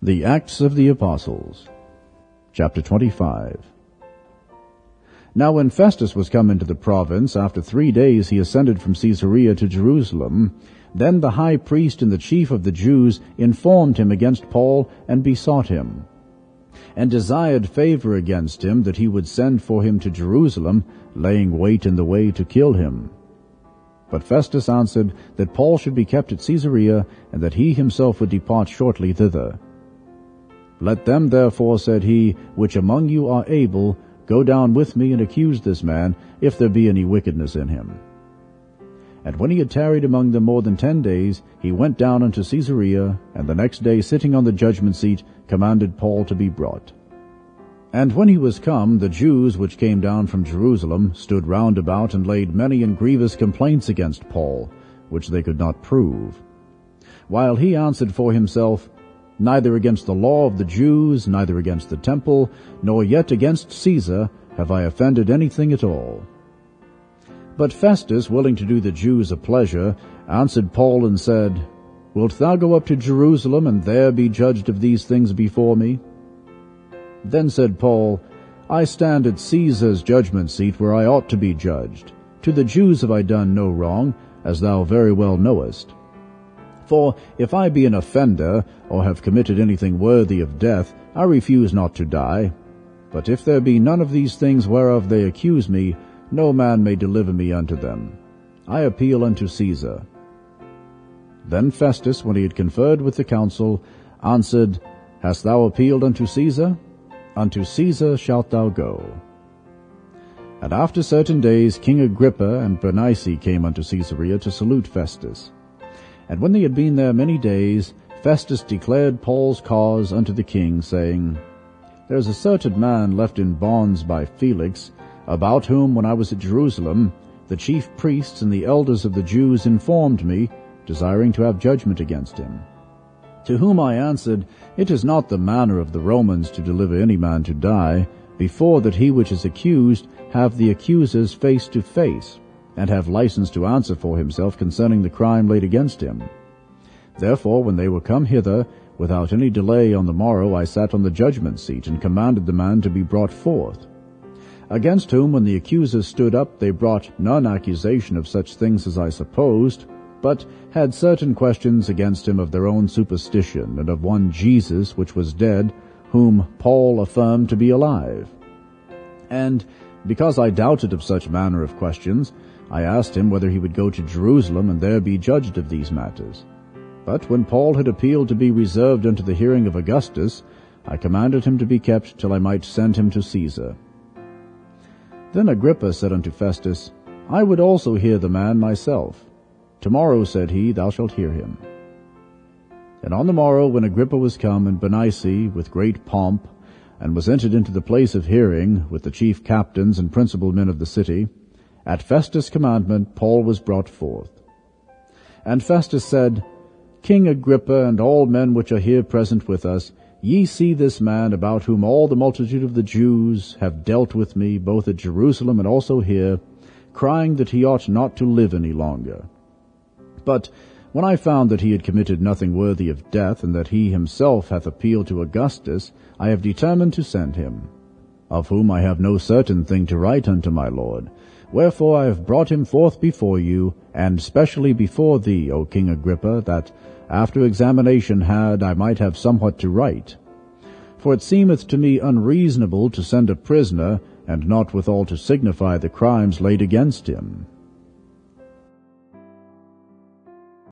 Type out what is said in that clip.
The Acts of the Apostles, chapter 25. Now when Festus was come into the province, after 3 days he ascended from Caesarea to Jerusalem. Then the high priest and the chief of the Jews informed him against Paul, and besought him, and desired favour against him, that he would send for him to Jerusalem, laying wait in the way to kill him. But Festus answered that Paul should be kept at Caesarea, and that he himself would depart shortly thither. Let them therefore, said he, which among you are able, go down with me and accuse this man, if there be any wickedness in him. And when he had tarried among them more than 10 days, he went down unto Caesarea, and the next day, sitting on the judgment seat, commanded Paul to be brought. And when he was come, the Jews which came down from Jerusalem stood round about, and laid many and grievous complaints against Paul, which they could not prove. While he answered for himself, Neither against the law of the Jews, neither against the temple, nor yet against Caesar, have I offended anything at all. But Festus, willing to do the Jews a pleasure, answered Paul and said, Wilt thou go up to Jerusalem, and there be judged of these things before me? Then said Paul, I stand at Caesar's judgment seat, where I ought to be judged. To the Jews have I done no wrong, as thou very well knowest. For if I be an offender, or have committed anything worthy of death, I refuse not to die. But if there be none of these things whereof they accuse me, no man may deliver me unto them. I appeal unto Caesar. Then Festus, when he had conferred with the council, answered, Hast thou appealed unto Caesar? Unto Caesar shalt thou go. And after certain days King Agrippa and Bernice came unto Caesarea to salute Festus. And when they had been there many days, Festus declared Paul's cause unto the king, saying, There is a certain man left in bonds by Felix, about whom, when I was at Jerusalem, the chief priests and the elders of the Jews informed me, desiring to have judgment against him. To whom I answered, It is not the manner of the Romans to deliver any man to die, before that he which is accused have the accusers face to face, and have license to answer for himself concerning the crime laid against him. Therefore, when they were come hither, without any delay on the morrow I sat on the judgment seat, and commanded the man to be brought forth. Against whom, when the accusers stood up, they brought none accusation of such things as I supposed, but had certain questions against him of their own superstition, and of one Jesus, which was dead, whom Paul affirmed to be alive. And because I doubted of such manner of questions, I asked him whether he would go to Jerusalem, and there be judged of these matters. But when Paul had appealed to be reserved unto the hearing of Augustus, I commanded him to be kept till I might send him to Caesar. Then Agrippa said unto Festus, I would also hear the man myself. Tomorrow, said he, thou shalt hear him. And on the morrow, when Agrippa was come, and Bernice, with great pomp, and was entered into the place of hearing, with the chief captains and principal men of the city, at Festus' commandment Paul was brought forth. And Festus said, King Agrippa, and all men which are here present with us, ye see this man, about whom all the multitude of the Jews have dealt with me, both at Jerusalem and also here, crying that he ought not to live any longer. But when I found that he had committed nothing worthy of death, and that he himself hath appealed to Augustus, I have determined to send him, of whom I have no certain thing to write unto my lord. Wherefore I have brought him forth before you, and specially before thee, O King Agrippa, that after examination had I might have somewhat to write. For it seemeth to me unreasonable to send a prisoner, and not withal to signify the crimes laid against him.